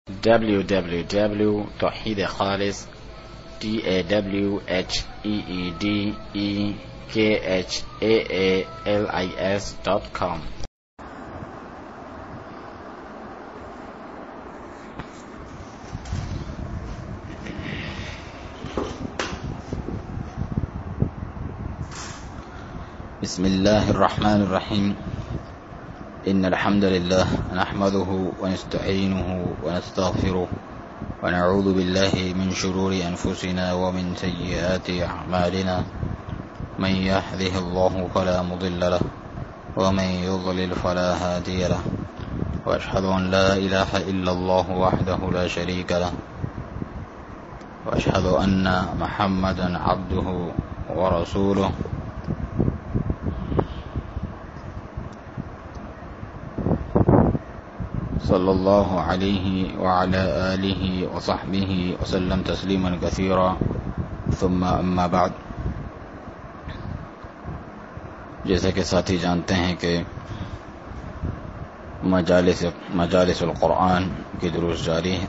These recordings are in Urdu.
www.tawheedkhalis tawheedkhalis.com. بسم الله الرحمن الرحيم. إن الحمد لله نحمده ونستعينه ونستغفره ونعوذ بالله من شرور أنفسنا ومن سيئات أعمالنا. من يهده الله فلا مضل له ومن يضلل فلا هادي له، وأشهد أن لا إله إلا الله وحده لا شريك له، وأشهد أن محمدا عبده ورسوله. صلى الله عليه وعلى آله وصحبه وسلم تسليما كثيرا، ثم أما بعد. جیسا کہ ساتھی جانتے ہیں کہ مجالس القرآن کی دروس جاری ہیں،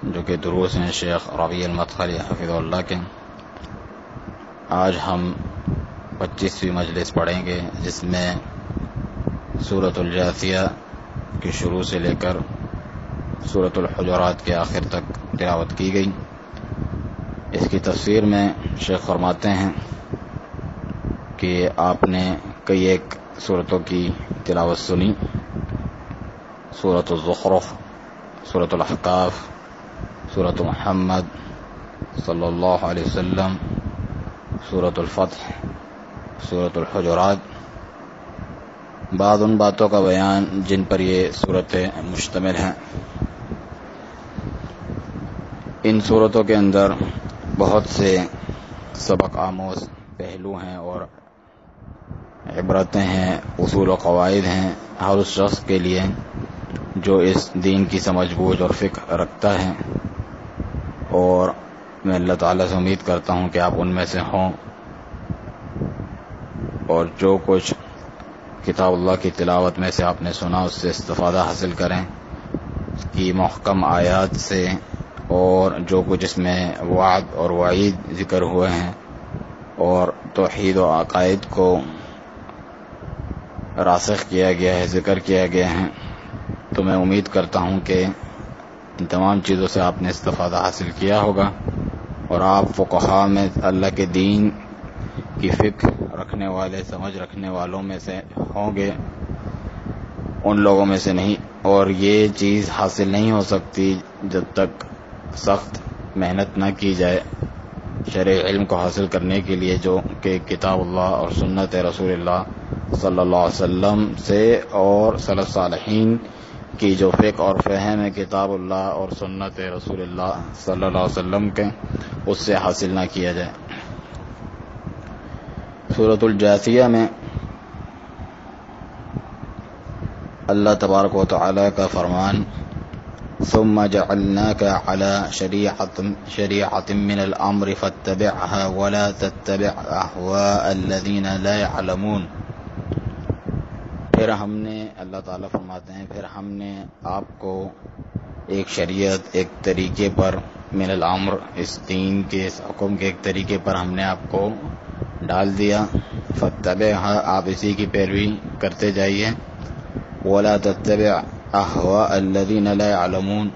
جو کہ دروس ہیں شیخ ربیع المدخلی حفظہ اللہ کے. آج ہم 25ویں مجلس پڑھیں گے، جس میں سورۃ الجاثیہ کی شروع سے لے کر سورۃ الحجرات کے آخر تک تلاوت کی گئی. اس کی تفسیر میں شیخ فرماتے ہیں کہ آپ نے کئی ایک سورتوں کی تلاوت سنی: سورۃ الزخرف، سورۃ الاحقاف، سورۃ محمد صلی اللہ علیہ وسلم، سورۃ الفتح، سورۃ الحجرات. بعض ان باتوں کا بیان جن پر یہ صورتیں مشتمل ہیں. ان صورتوں کے اندر بہت سے سبق آموز پہلو ہیں اور عبرتیں ہیں، اصول و قواعد ہیں ہر اس شخص کے لیے جو اس دین کی سمجھ بوجھ اور فکر رکھتا ہے، اور میں اللہ تعالیٰ سے امید کرتا ہوں کہ آپ ان میں سے ہوں، اور جو کچھ کتاب اللہ کی تلاوت میں سے آپ نے سنا اس سے استفادہ حاصل کریں، اس کی محکم آیات سے، اور جو کچھ اس میں وعد اور وعید ذکر ہوئے ہیں اور توحید و عقائد کو راسخ کیا گیا ہے، ذکر کیا گیا ہے، تو میں امید کرتا ہوں کہ ان تمام چیزوں سے آپ نے استفادہ حاصل کیا ہوگا، اور آپ فقہاء میں اللہ کے دین کی فکر رکھنے والے، سمجھ رکھنے والوں میں سے ہوں گے، ان لوگوں میں سے نہیں. اور یہ چیز حاصل نہیں ہو سکتی جب تک سخت محنت نہ کی جائے شرعی علم کو حاصل کرنے کے لیے، جو کہ کتاب اللہ اور سنت رسول اللہ صلی اللہ علیہ وسلم سے اور سلف صالحین کی جو فقہ اور فہم ہے کتاب اللہ اور سنت رسول اللہ صلی اللہ علیہ وسلم کے، اس سے حاصل نہ کیا جائے. سورۃ الجاثیہ میں اللہ تبارک و تعالی کا فرمان: ثم جعلناك على شريعة من الأمر فاتبعها ولا تتبع أهواء الذين لا يعلمون. پھر ہم نے، اللہ تعالیٰ فرماتے ہیں، پھر ہم نے آپ کو ایک شریعت، ایک طریقے پر، من الامر، اس دین کے، اس حکم کے ایک طریقے پر ہم نے آپ کو ڈال دیا. فاتبعها، آپ اسی کی پیروی کرتے جائیے. ولا تتبع احواء الذین لا يعلمون،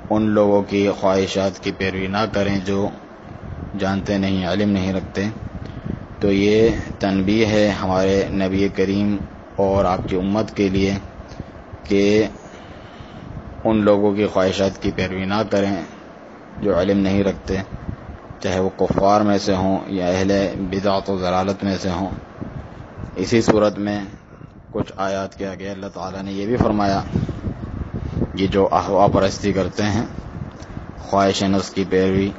ان لوگوں کی خواہشات کی پیروی نہ کریں جو جانتے نہیں، علم نہیں رکھتے. تو یہ تنبیہ ہے ہمارے نبی کریم اور آپ کی امت کے لیے کہ ان لوگوں کی خواہشات کی پیروی نہ کریں جو علم نہیں رکھتے، چاہے وہ کفار میں سے ہوں یا اہل بدعت و ضلالت میں سے ہوں. اسی صورت میں کچھ آیات کے آگے اللہ تعالیٰ نے یہ بھی فرمایا، یہ جو احوا پرستی کرتے ہیں، خواہش نفس کی پیروی: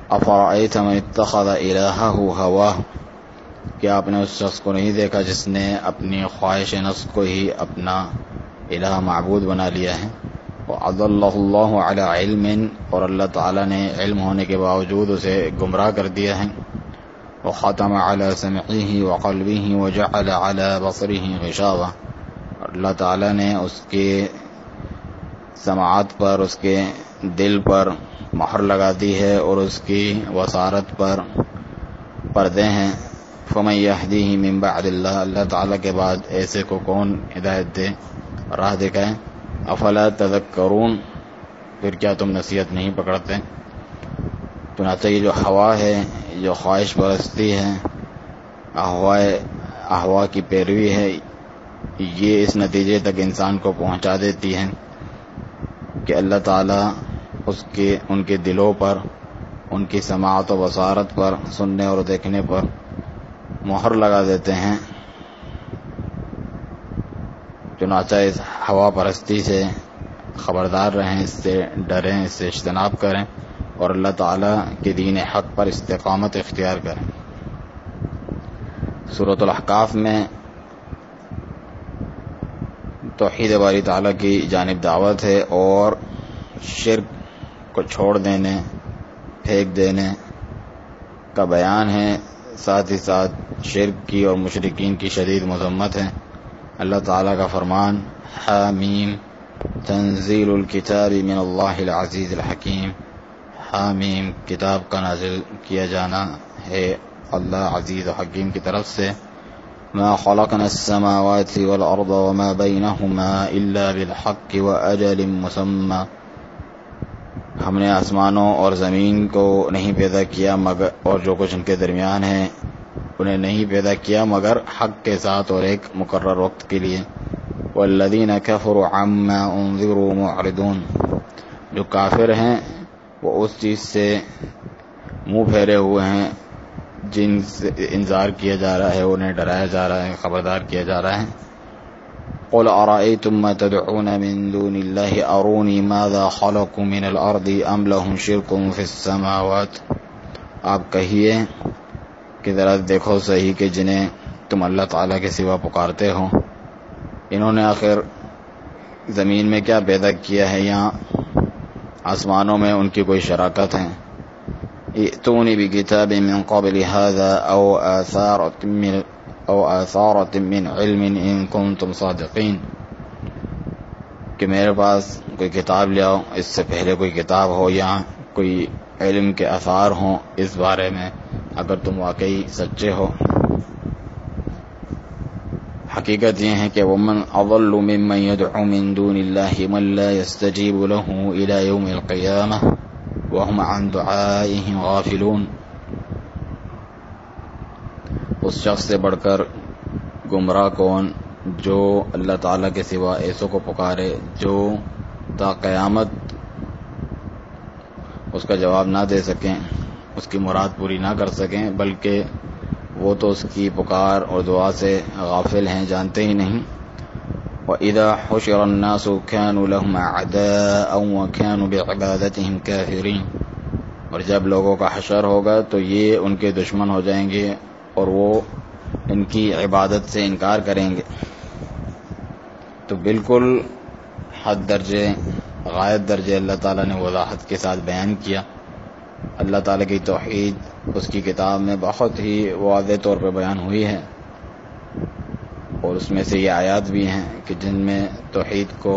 افرأیت من اتخذ الہہ ہواہ، کیا آپ نے اس شخص کو نہیں دیکھا جس نے اپنی خواہش نفس کو ہی اپنا الہ معبود بنا لیا ہے. وَأَضَلَّهُ اللَّهُ عَلَى عِلْمٍ، اور اللہ تعالیٰ نے علم ہونے کے باوجود اسے گمراہ کر دیا ہے. وختم على سمعه وقلبه وجعل على بصره غشاوة، اللہ تعالیٰ نے اس کے سماعت پر، اس کے دل پر مہر لگا دی ہے اور اس کی بصارت پر پردے ہیں. فمن یہدیہ من بعد اللہ، اللہ تعالیٰ کے بعد ایسے کو کون ہدایت دے، راہ دکھائے. افلا تذکرون، پھر کیا تم نصیحت نہیں پکڑتے؟ چنانچہ یہ جو ہوا ہے، جو خواہش پرستی ہے، احوا کی پیروی ہے، یہ اس نتیجے تک انسان کو پہنچا دیتی ہے کہ اللہ تعالیٰ ان کے دلوں پر، ان کی سماعت و بصارت پر، سننے اور دیکھنے پر مہر لگا دیتے ہیں. چنانچہ اس ہوا پرستی سے خبردار رہیں، اس سے ڈریں، اس سے اجتناب کریں اور اللہ تعالیٰ کے دین حق پر استقامت اختیار کریں. سورۃ الاحقاف میں توحید باری تعالیٰ کی جانب دعوت ہے اور شرک کو چھوڑ دینے، پھینک دینے کا بیان ہے. ساتھ ہی ساتھ شرک کی اور مشرکین کی شدید مذمت ہے. اللہ تعالیٰ کا فرمان حامیم تنزیل الکتاب من اللہ العزیز الحکیم. حامیم، کتاب کا نازل کیا جانا ہے اللہ عزیز و حکیم کی طرف سے. ما خلقنا السماوات والارض وما بینہما الا بالحق واجل مسمى، ہم نے آسمانوں اور زمین کو نہیں پیدا کیا مگر، اور جو کچھ ان کے درمیان ہے انہیں نہیں پیدا کیا مگر حق کے ساتھ اور ایک مقرر وقت کے لیے. والذین کفروا عما انذروا معرضون، جو کافر ہیں وہ اس چیز سے منہ پھیرے ہوئے ہیں جن سے انذار کیا جا رہا ہے، انہیں ڈرایا جا رہا ہے، خبردار کیا جا رہا ہے. قل ارأيتم ما تدعون من دون الله اروني ماذا خلقوا من الارض ام لهم شرك في السماوات، آپ کہیے کہ ذرا دیکھو صحیح کہ جنہیں تم اللہ تعالیٰ کے سوا پکارتے ہو، انہوں نے آخر زمین میں کیا پیدا کیا ہے یا آسمانوں میں ان کی کوئی شراکت ہے. ائتونی بکتاب من قبل هذا او آثارة من علم ان کنتم صادقین، کہ میرے پاس کوئی کتاب لے آؤ، اس سے پہلے کوئی کتاب ہو یا کوئی علم کے آثار ہوں اس بارے میں اگر تم واقعی سچے ہو. حقیقت یہ ہے کہ ومن اضل ممن يدعو من دون الله من لا يستجيب له الى يوم القيامة وهم عن دعائهم غافلون، اس شخص سے بڑھ کر گمراہ کون جو اللہ تعالیٰ کے سوا ایسوں کو پکارے جو تا قیامت اس کا جواب نہ دے سکیں، اس کی مراد پوری نہ کر سکیں، بلکہ وہ تو اس کی پکار اور دعا سے غافل ہیں، جانتے ہی نہیں. وَإِذَا حُشِرَ النَّاسُ كَانُوا لَهُمْ أَعْدَاءً وَكَانُوا بِعِبَادَتِهِمْ كَافِرِينَ، اور جب لوگوں کا حشر ہوگا تو یہ ان کے دشمن ہو جائیں گے اور وہ ان کی عبادت سے انکار کریں گے. تو بالکل حد درجے، غایت درجے اللہ تعالیٰ نے وضاحت کے ساتھ بیان کیا. اللہ تعالیٰ کی توحید اس کی کتاب میں بہت ہی واضح طور پہ بیان ہوئی ہے، اور اس میں سے یہ آیات بھی ہیں کہ جن میں توحید کو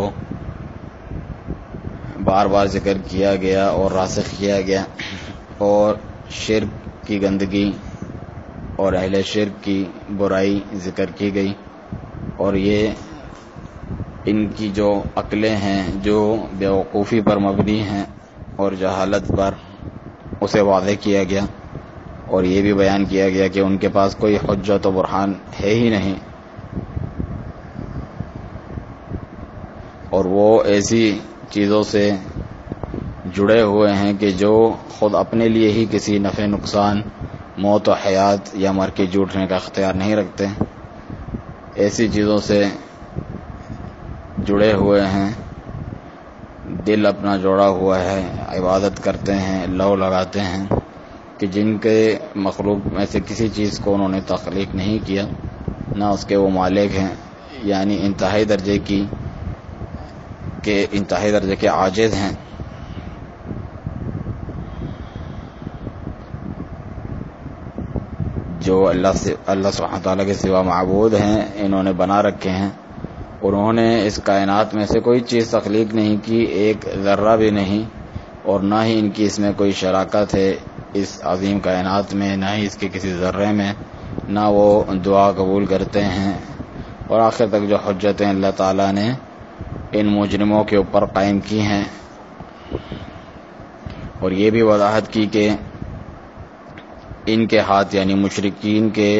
بار بار ذکر کیا گیا اور راسخ کیا گیا، اور شرک کی گندگی اور اہل شرک کی برائی ذکر کی گئی، اور یہ ان کی جو عقلیں ہیں جو بیوقوفی پر مبنی ہیں اور جہالت پر، اسے واضح کیا گیا. اور یہ بھی بیان کیا گیا کہ ان کے پاس کوئی حجت و برہان ہے ہی نہیں، اور وہ ایسی چیزوں سے جڑے ہوئے ہیں کہ جو خود اپنے لیے ہی کسی نفع نقصان، موت و حیات یا مر کے جھوٹنے کا اختیار نہیں رکھتے. ایسی چیزوں سے جڑے ہوئے ہیں، دل اپنا جوڑا ہوا ہے، عبادت کرتے ہیں، لو لگاتے ہیں کہ جن کے مخلوق میں سے کسی چیز کو انہوں نے تخلیق نہیں کیا، نہ اس کے وہ مالک ہیں، یعنی انتہائی درجے کے عاجز ہیں. جو اللہ سبحانہ تعالیٰ کے سوا معبود ہیں انہوں نے بنا رکھے ہیں، انہوں نے اس کائنات میں سے کوئی چیز تخلیق نہیں کی، ایک ذرہ بھی نہیں، اور نہ ہی ان کی اس میں کوئی شراکت ہے اس عظیم کائنات میں، نہ ہی اس کے کسی ذرے میں، نہ وہ دعا قبول کرتے ہیں۔ اور آخر تک جو حجتیں اللہ تعالیٰ نے ان مجرموں کے اوپر قائم کی ہیں، اور یہ بھی وضاحت کی کہ ان کے ہاتھ یعنی مشرکین کے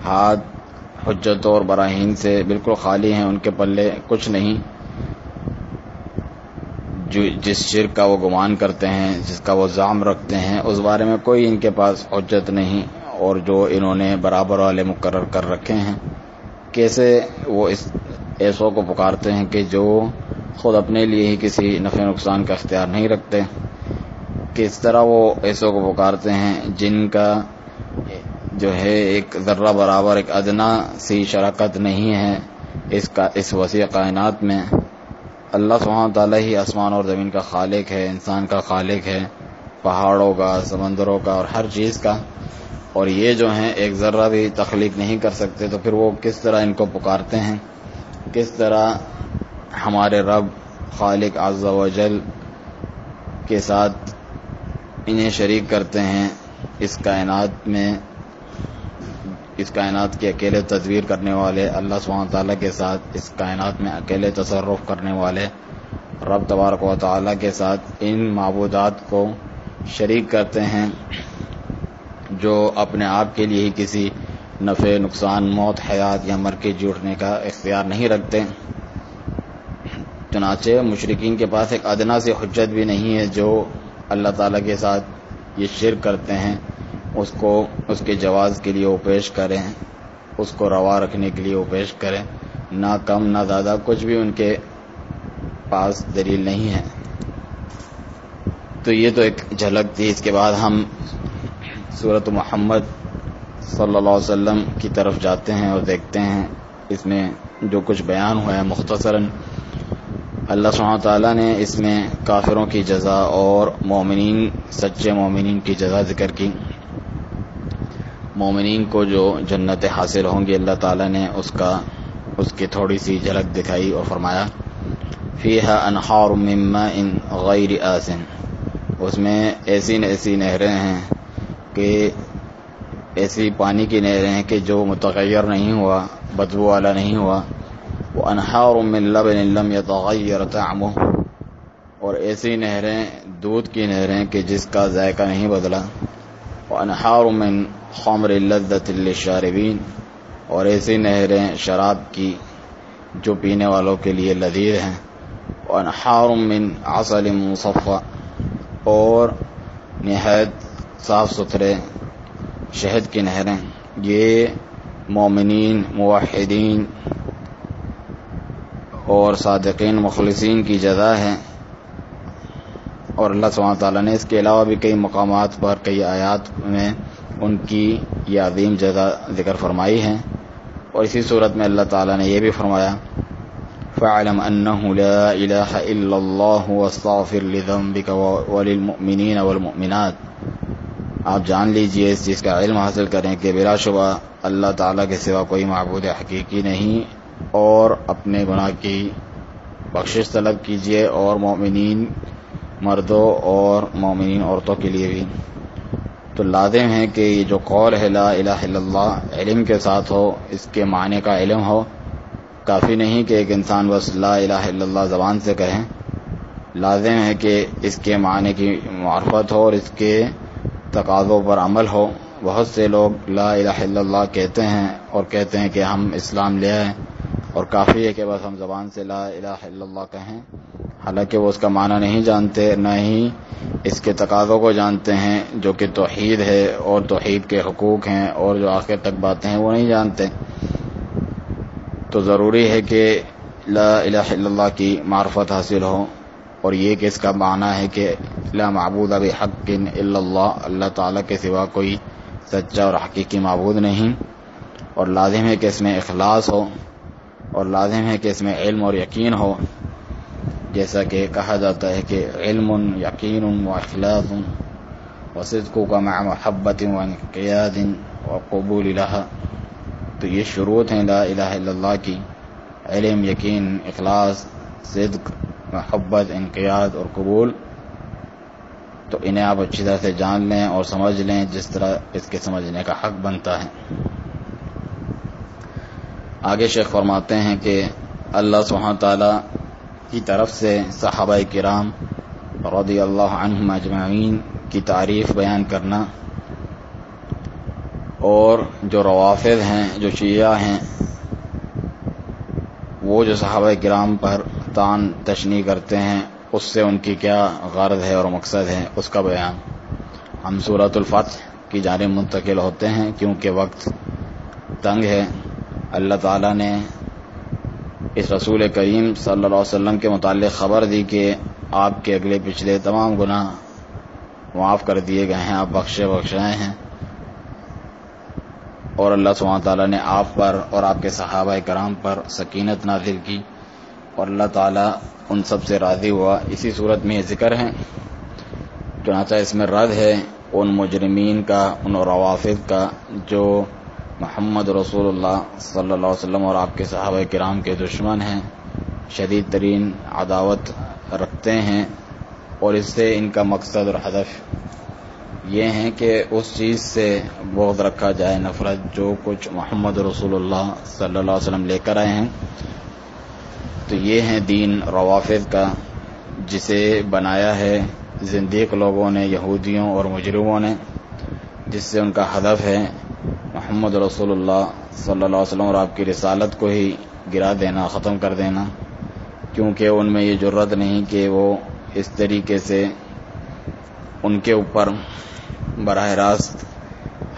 ہاتھ حجتوں اور براہین سے بالکل خالی ہیں، ان کے پلے کچھ نہیں۔ جس شرک کا وہ گمان کرتے ہیں، جس کا وہ زعم رکھتے ہیں، اس بارے میں کوئی ان کے پاس حجت نہیں، اور جو انہوں نے برابر والے مقرر کر رکھے ہیں، کیسے وہ اس ایسوں کو پکارتے ہیں کہ جو خود اپنے لیے ہی کسی نفع نقصان کا اختیار نہیں رکھتے، کس طرح وہ ایسوں کو پکارتے ہیں جن کا جو ہے ایک ذرہ برابر، ایک ادنا سی شراکت نہیں ہے اس وسیع کائنات میں۔ اللہ سبحانہ تعالیٰ ہی آسمان اور زمین کا خالق ہے، انسان کا خالق ہے، پہاڑوں کا، سمندروں کا اور ہر چیز کا، اور یہ جو ہیں ایک ذرہ بھی تخلیق نہیں کر سکتے، تو پھر وہ کس طرح ان کو پکارتے ہیں، کس طرح ہمارے رب خالق عز و جل کے ساتھ انہیں شریک کرتے ہیں اس کائنات میں، اس کائنات کے اکیلے تدبیر کرنے والے اللہ سبحانہ تعالیٰ کے ساتھ، اس کائنات میں اکیلے تصرف کرنے والے رب تبارک و تعالیٰ کے ساتھ ان معبودات کو شریک کرتے ہیں جو اپنے آپ کے لیے ہی کسی نفع نقصان، موت حیات یا مر کے جوٹنے کا اختیار نہیں رکھتے۔ چنانچہ مشرکین کے پاس ایک ادنا سی حجت بھی نہیں ہے جو اللہ تعالیٰ کے ساتھ یہ شرک کرتے ہیں اس کو اس کے جواز کے لیے وہ پیش کریں، اس کو روا رکھنے کے لیے وہ پیش کریں، نہ کم نہ زیادہ، کچھ بھی ان کے پاس دلیل نہیں ہے۔ تو یہ تو ایک جھلک تھی۔ اس کے بعد ہم سورۃ محمد صلی اللہ علیہ وسلم کی طرف جاتے ہیں اور دیکھتے ہیں اس میں جو کچھ بیان ہوا ہے مختصراً۔ اللہ سبحانہ تعالیٰ نے اس میں کافروں کی جزا اور مومنین، سچے مومنین کی جزا ذکر کی۔ مومنین کو جو جنت حاصل ہوں گی اللہ تعالیٰ نے اس کی تھوڑی سی جھلک دکھائی اور فرمایا فیہا انہار من ماء غیر آسن، اس میں ایسی نہریں ہیں کہ ایسی پانی کی نہریں ہیں کہ جو متغیر نہیں ہوا، بدبو والا نہیں ہوا۔ وانہار من لبن لم یتغیر طعمہ، اور ایسی نہریں دودھ کی نہریں کہ جس کا ذائقہ نہیں بدلا۔ وانہار من خمر لذۃ للشاربین، اور ایسی نہریں شراب کی جو پینے والوں کے لیے لذیذ ہیں۔ وانہار من عسل مصفى، اور نہایت صاف ستھرے شہد کی نہریں۔ یہ مومنین، موحدین اور صادقین مخلصین کی جزا ہے۔ اور اللہ سبحانہ تعالیٰ نے اس کے علاوہ بھی کئی مقامات پر، کئی آیات میں ان کی یہ عظیم جزا ذکر فرمائی ہے۔ اور اسی صورت میں اللہ تعالیٰ نے یہ بھی فرمایا فَاعْلَمْ أَنَّهُ لَا إِلَٰهَ إِلَّا اللَّهُ وَاسْتَغْفِرْ لِذَنبِكَ وَلِلْمُؤْمِنِينَ وَالْمُؤْمِنَاتِ، آپ جان لیجئے، اس چیز کا علم حاصل کریں کہ بلا شبہ اللہ تعالیٰ کے سوا کوئی معبود حقیقی نہیں، اور اپنے گناہ کی بخشش طلب کیجئے، اور مومنین مردوں اور مومنین عورتوں کے لیے بھی۔ تو لازم ہے کہ یہ جو قول ہے لا الہ الا اللہ علم کے ساتھ ہو، اس کے معنی کا علم ہو۔ کافی نہیں کہ ایک انسان بس لا الہ الا اللہ زبان سے کہے، لازم ہے کہ اس کے معنی کی معرفت ہو اور اس کے تقاضوں پر عمل ہو۔ بہت سے لوگ لا الہ الا اللہ کہتے ہیں اور کہتے ہیں کہ ہم اسلام لے آئیں، اور کافی ہے کہ بس ہم زبان سے لا الہ الا اللہ کہیں، حالانکہ وہ اس کا معنی نہیں جانتے، نہ ہی اس کے تقاضوں کو جانتے ہیں جو کہ توحید ہے اور توحید کے حقوق ہیں، اور جو آخر تک باتیں ہیں وہ نہیں جانتے۔ تو ضروری ہے کہ لا الہ الا اللہ کی معرفت حاصل ہو، اور یہ کہ اس کا معنی ہے کہ لا معبود بحق الا اللہ، اللہ تعالیٰ کے سوا کوئی سچا اور حقیقی معبود نہیں، اور لازم ہے کہ اس میں اخلاص ہو، اور لازم ہے کہ اس میں علم اور یقین ہو، جیسا کہ کہا جاتا ہے کہ علم یقین و اخلاص وصدق کا مع محبت و انقیاد و قبول لہا۔ تو یہ شروط ہیں لا الہ الا اللہ کی، علم، یقین، اخلاص، صدق، محبت، انقیاد اور قبول، تو انہیں آپ اچھی طرح سے جان لیں اور سمجھ لیں جس طرح اس کے سمجھنے کا حق بنتا ہے۔ آگے شیخ فرماتے ہیں کہ اللہ سبحانہ تعالیٰ کی طرف سے صحابہ کرام رضی اللہ عنہم اجمعین کی تعریف بیان کرنا، اور جو روافض ہیں، جو شیعہ ہیں، وہ جو صحابہ کرام پر طعن تشنیع کرتے ہیں، اس سے ان کی کیا غرض ہے اور مقصد ہے، اس کا بیان۔ ہم سورۃ الفتح کی جانب منتقل ہوتے ہیں کیونکہ وقت تنگ ہے۔ اللہ تعالیٰ نے اس رسول کریم صلی اللہ علیہ وسلم کے متعلق خبر دی کہ آپ کے اگلے پچھلے تمام گناہ معاف کر دیے گئے ہیں، آپ بخشائے ہیں، اور اللہ سبحانہ تعالیٰ نے آپ پر اور آپ کے صحابہ کرام پر سکینت نازل کی، اور اللہ تعالیٰ ان سب سے راضی ہوا۔ اسی صورت میں یہ ذکر ہے، چنانچہ اس میں رد ہے ان مجرمین کا، ان روافض کا جو محمد رسول اللہ صلی اللہ علیہ وسلم اور آپ کے صحابہ کرام کے دشمن ہیں، شدید ترین عداوت رکھتے ہیں، اور اس سے ان کا مقصد اور ہدف یہ ہیں کہ اس چیز سے بغض رکھا جائے، نفرت، جو کچھ محمد رسول اللہ صلی اللہ علیہ وسلم لے کر آئے ہیں۔ تو یہ ہیں دین روافض کا، جسے بنایا ہے زندیق لوگوں نے، یہودیوں اور مجرموں نے، جس سے ان کا ہدف ہے محمد رسول اللہ صلی اللہ علیہ وسلم اور آپ کی رسالت کو ہی گرا دینا، ختم کر دینا، کیونکہ ان میں یہ جرت نہیں کہ وہ اس طریقے سے ان کے اوپر براہ راست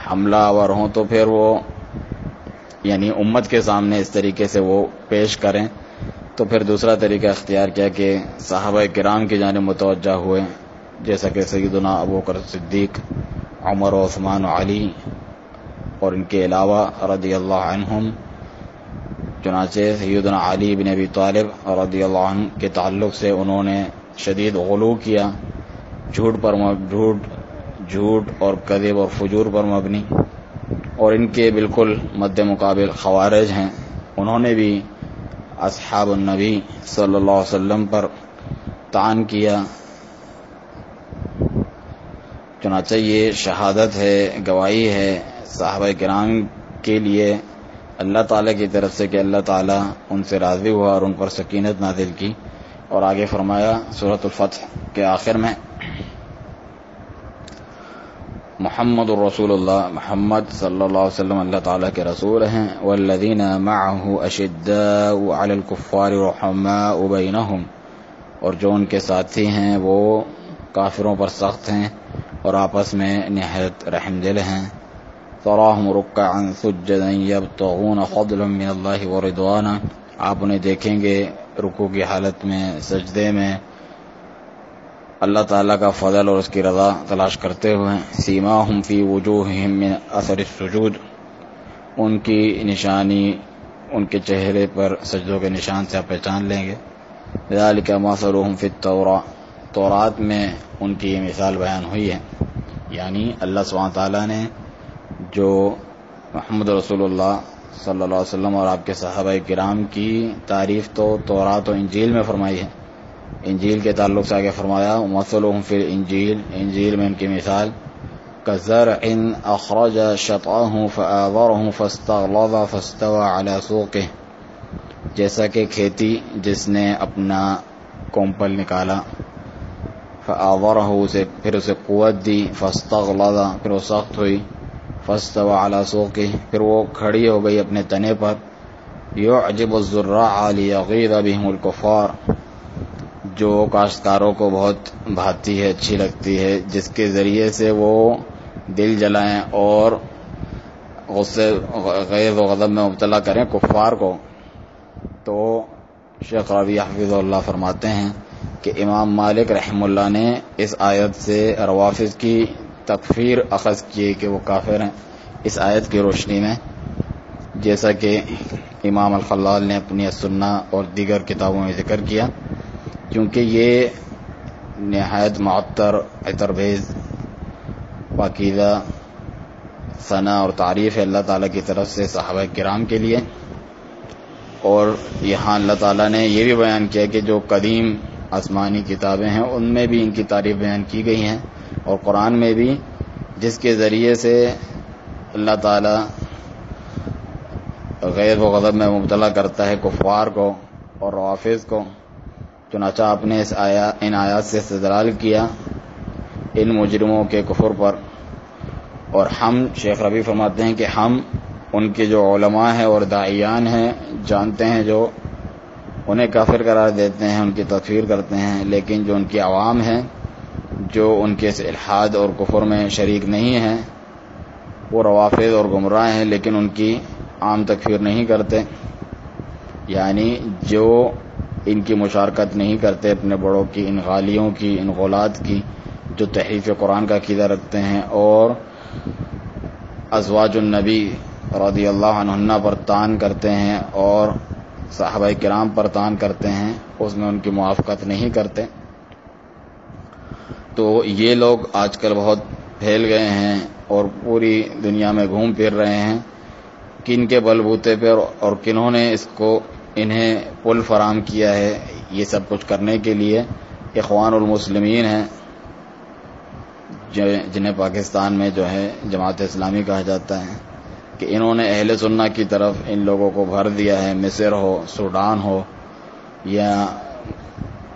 حملہ آور ہوں، تو پھر وہ یعنی امت کے سامنے اس طریقے سے وہ پیش کریں، تو پھر دوسرا طریقہ اختیار کیا کہ صحابہ کرام کی جانب متوجہ ہوئے، جیسا کہ سیدنا ابوبکر صدیق، عمر و عثمان و علی اور ان کے علاوہ رضی اللہ عنہم۔ چنانچہ سیدنا علی بن ابی طالب رضی اللہ عنہ کے تعلق سے انہوں نے شدید غلو کیا، جھوٹ اور کذب اور فجور پر مبنی، اور ان کے بالکل مد مقابل خوارج ہیں، انہوں نے بھی اصحاب النبی صلی اللہ علیہ وسلم پر طعن کیا۔ چنانچہ یہ شہادت ہے، گواہی ہے صحابہ کرام کے لیے اللہ تعالیٰ کی طرف سے کہ اللہ تعالیٰ ان سے راضی ہوا اور ان پر سکینت نازل کی۔ اور آگے فرمایا سورۃ الفتح کے آخر میں، محمد الرسول اللہ، محمد صلی اللہ علیہ وسلم اللہ تعالیٰ کے رسول ہیں، والذین معه اشداء علی الکفار رحماء بینہم، اور جو ان کے ساتھی ہیں وہ کافروں پر سخت ہیں اور آپس میں نہایت رحم دل ہیں۔ تراہم رکعا سجدا یبتغون فضلا من اللہ ورضوانا، آپ انہیں دیکھیں گے رکوع کی حالت میں، سجدے میں، اللہ تعالیٰ کا فضل اور اس کی رضا تلاش کرتے ہوئے۔ سیماہم فی وجوہہم من اثر السجود، ان کی نشانی ان کے چہرے پر سجدوں کے نشان سے آپ پہچان لیں گے۔ ذالک مثلہم فی التوراۃ، تورات میں ان کی یہ مثال بیان ہوئی ہے، یعنی اللہ سبحانہ تعالیٰ نے جو محمد رسول اللہ صلی اللہ علیہ وسلم اور آپ کے صحابہ کرام کی تعریف تو تورات و انجیل میں فرمائی ہے، انجیل کے تعلق سے آگے فرمایا مثلہم فی الانجیل، انجیل میں ان کی مثال کزرع اخرج شطأہ فآذرہ فاستغلظ فاستوى علی سوقہ، جیسا کہ کھیتی جس نے اپنا کومپل نکالا، فآذرہ پھر اسے قوت دی، فاستغلظ پھر وہ سخت ہوئی، فاستوى علی سوقہ پھر وہ کھڑی ہو گئی اپنے تنے پر، یعجب الزراع لیغیظ بہم الکفار، جو کاشتکاروں کو بہت بھاتی ہے، اچھی لگتی ہے، جس کے ذریعے سے وہ دل جلائیں اور غصے غیظ و غضب میں مبتلا کریں کفار کو۔ تو شیخ ربیع حفظہ اللہ فرماتے ہیں کہ امام مالک رحمہ اللہ نے اس آیت سے روافض کی تکفیر اخذ کی کہ وہ کافر ہیں، اس آیت کی روشنی میں، جیسا کہ امام الخلال نے اپنی السنہ اور دیگر کتابوں میں ذکر کیا، کیونکہ یہ نہایت معطر، عطربیز، پاکیزہ ثنا اور تعریف ہے اللہ تعالیٰ کی طرف سے صحابہ کرام کے لیے، اور یہاں اللہ تعالیٰ نے یہ بھی بیان کیا کہ جو قدیم آسمانی کتابیں ہیں ان میں بھی ان کی تعریف بیان کی گئی ہیں، اور قرآن میں بھی، جس کے ذریعے سے اللہ تعالیٰ غیظ و غضب میں مبتلا کرتا ہے کفار کو اور روافض کو۔ چنانچہ آپ نے ان آیات سے استدلال کیا ان مجرموں کے کفر پر، اور ہم، شیخ ربیع فرماتے ہیں کہ ہم ان کے جو علماء ہیں اور داعیان ہیں جانتے ہیں، جو انہیں کافر قرار دیتے ہیں، ان کی تکفیر کرتے ہیں، لیکن جو ان کی عوام ہیں جو ان کے اس الحاد اور کفر میں شریک نہیں ہیں، وہ روافض اور گمراہ ہیں، لیکن ان کی عام تکفیر نہیں کرتے، یعنی جو ان کی مشارکت نہیں کرتے اپنے بڑوں کی ان غالیوں کی، ان غلات کی، جو تحریف قرآن کا عقیدہ رکھتے ہیں اور ازواج النبی رضی اللہ عنہن پر طعن کرتے ہیں اور صحابہ کرام پر طعن کرتے ہیں، اس میں ان کی موافقت نہیں کرتے۔ تو یہ لوگ آج کل بہت پھیل گئے ہیں اور پوری دنیا میں گھوم پھر رہے ہیں، کن کے بل بوتے پر اور کنہوں نے انہیں پل فراہم کیا ہے یہ سب کچھ کرنے کے لیے۔ اخوان المسلمین ہیں، جنہیں پاکستان میں جو ہے جماعت اسلامی کہا جاتا ہے، کہ انہوں نے اہل سنہ کی طرف ان لوگوں کو بھر دیا ہے، مصر ہو، سوڈان ہو، یا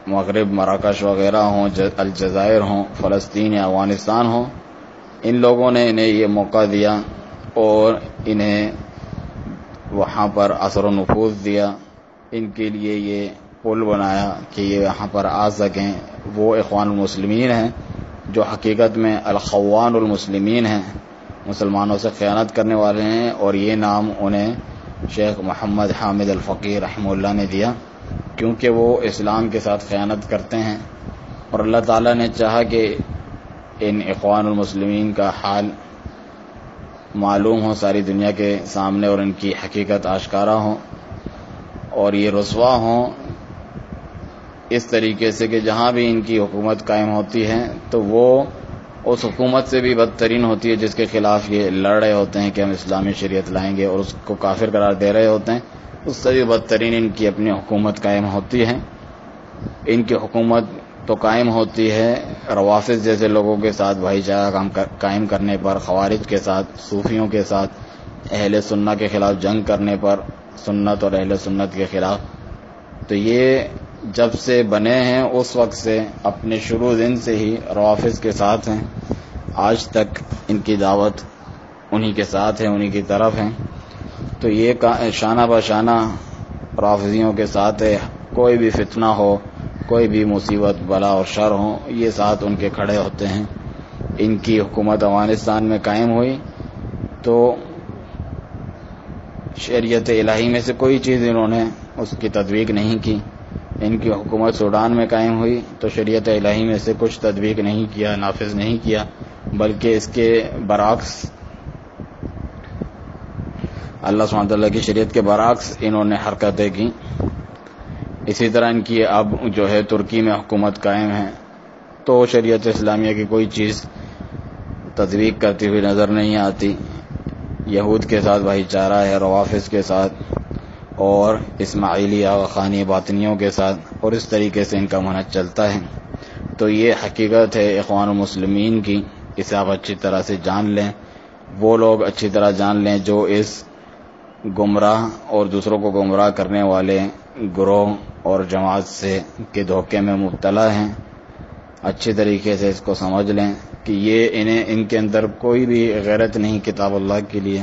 مغرب مراکش وغیرہ ہوں، الجزائر ہوں، فلسطین یا افغانستان ہوں، ان لوگوں نے انہیں یہ موقع دیا اور انہیں وہاں پر اثر و نفوذ دیا، ان کے لیے یہ پل بنایا کہ یہ یہاں پر آ سکیں۔ وہ اخوان المسلمین ہیں جو حقیقت میں الخوان المسلمین ہیں، مسلمانوں سے خیانت کرنے والے ہیں، اور یہ نام انہیں شیخ محمد حامد الفقی رحمہ اللہ نے دیا، کیونکہ وہ اسلام کے ساتھ خیانت کرتے ہیں، اور اللہ تعالیٰ نے چاہا کہ ان اخوان المسلمین کا حال معلوم ہو ساری دنیا کے سامنے اور ان کی حقیقت آشکارا ہو، اور یہ رسوا ہوں اس طریقے سے کہ جہاں بھی ان کی حکومت قائم ہوتی ہے تو وہ اس حکومت سے بھی بدترین ہوتی ہے جس کے خلاف یہ لڑ رہے ہوتے ہیں کہ ہم اسلامی شریعت لائیں گے، اور اس کو کافر قرار دے رہے ہوتے ہیں، اس سے بھی بدترین ان کی اپنی حکومت قائم ہوتی ہے۔ ان کی حکومت تو قائم ہوتی ہے روافض جیسے لوگوں کے ساتھ بھائی چارہ قائم کرنے پر، خوارج کے ساتھ، صوفیوں کے ساتھ، اہل سنت کے خلاف جنگ کرنے پر، سنت اور اہل سنت کے خلاف۔ تو یہ جب سے بنے ہیں اس وقت سے اپنے شروع دن سے ہی روافض کے ساتھ ہیں، آج تک ان کی دعوت انہی کے ساتھ ہے، انہی کی طرف ہیں۔ تو یہ شانہ بشانہ رافضیوں کے ساتھ ہے، کوئی بھی فتنہ ہو، کوئی بھی مصیبت بلا اور شر ہو، یہ ساتھ ان کے کھڑے ہوتے ہیں۔ ان کی حکومت افغانستان میں قائم ہوئی تو شریعت الہی میں سے کوئی چیز انہوں نے اس کی تطبیق نہیں کی۔ ان کی حکومت سوڈان میں قائم ہوئی تو شریعت الہی میں سے کچھ تطبیق نہیں کیا، نافذ نہیں کیا، بلکہ اس کے برعکس، اللہ سبحانہ تعالیٰ کی شریعت کے برعکس انہوں نے حرکتیں کی۔ اسی طرح ان کی اب جو ہے ترکی میں حکومت قائم ہے تو شریعت اسلامیہ کی کوئی چیز تطبیق کرتی ہوئی نظر نہیں آتی۔ یہود کے ساتھ بھائی چارہ ہے، روافض کے ساتھ، اور اسماعیلی آغاخانی باطنیوں کے ساتھ، اور اس طریقے سے ان کا منہج چلتا ہے۔ تو یہ حقیقت ہے اخوان المسلمین کی، اسے آپ اچھی طرح سے جان لیں، وہ لوگ اچھی طرح جان لیں جو اس گمراہ اور دوسروں کو گمراہ کرنے والے گروہ اور جماعت سے کے دھوکے میں مبتلا ہیں۔ اچھی طریقے سے اس کو سمجھ لیں کہ ان کے اندر کوئی بھی غیرت نہیں کتاب اللہ کے لیے،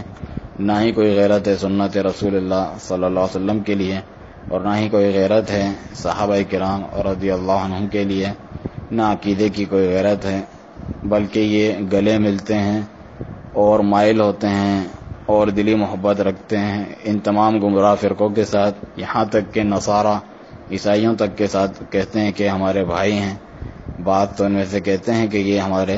نہ ہی کوئی غیرت ہے سنت رسول اللہ صلی اللہ علیہ وسلم کے لیے، اور نہ ہی کوئی غیرت ہے صحابہ کرام رضی اللہ عنہم کے لیے، نہ عقیدے کی کوئی غیرت ہے، بلکہ یہ گلے ملتے ہیں اور مائل ہوتے ہیں اور دلی محبت رکھتے ہیں ان تمام گمراہ فرقوں کے ساتھ، یہاں تک کہ نصارہ عیسائیوں تک کے ساتھ کہتے ہیں کہ ہمارے بھائی ہیں۔ بات تو ان میں سے کہتے ہیں کہ یہ ہمارے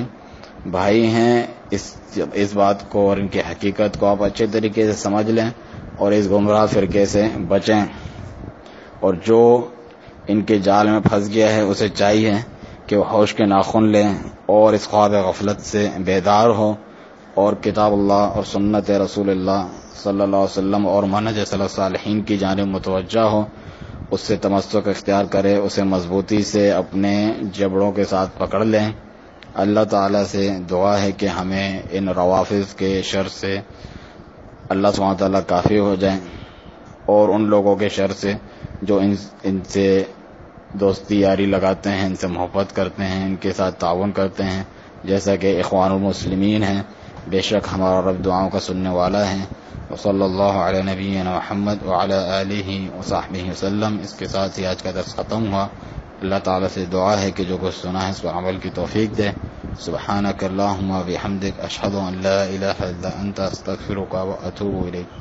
بھائی ہیں۔ اس بات کو اور ان کی حقیقت کو آپ اچھے طریقے سے سمجھ لیں اور اس گمراہ فرقے سے بچیں، اور جو ان کے جال میں پھنس گیا ہے اسے چاہیے کہ وہ ہوش کے ناخن لیں اور اس خواب غفلت سے بیدار ہو، اور کتاب اللہ اور سنت رسول اللہ صلی اللہ علیہ وسلم اور منہج سلف صالحین کی جانب متوجہ ہو، اس سے تمسک اختیار کرے، اسے مضبوطی سے اپنے جبڑوں کے ساتھ پکڑ لیں۔ اللہ تعالیٰ سے دعا ہے کہ ہمیں ان روافض کے شر سے اللہ سبحانہ تعالیٰ کافی ہو جائیں، اور ان لوگوں کے شر سے جو ان سے دوستی یاری لگاتے ہیں، ان سے محبت کرتے ہیں، ان کے ساتھ تعاون کرتے ہیں، جیسا کہ اخوان المسلمین ہیں۔ بے شک ہمارا رب دعاؤں کا سننے والا ہے۔ وصلی اللہ علی نبینا محمد وعلی آلہ وصحبہ وسلم۔ اس کے ساتھ ہی آج کا درس ختم ہوا۔ اللہ تعالیٰ سے دعا ہے کہ جو کچھ سنا ہے اس پر عمل کی توفیق دے۔ سبحانک اللہم وبحمدک، اشہد ان لا الہ الا انت، استغفرک واتوب الیک۔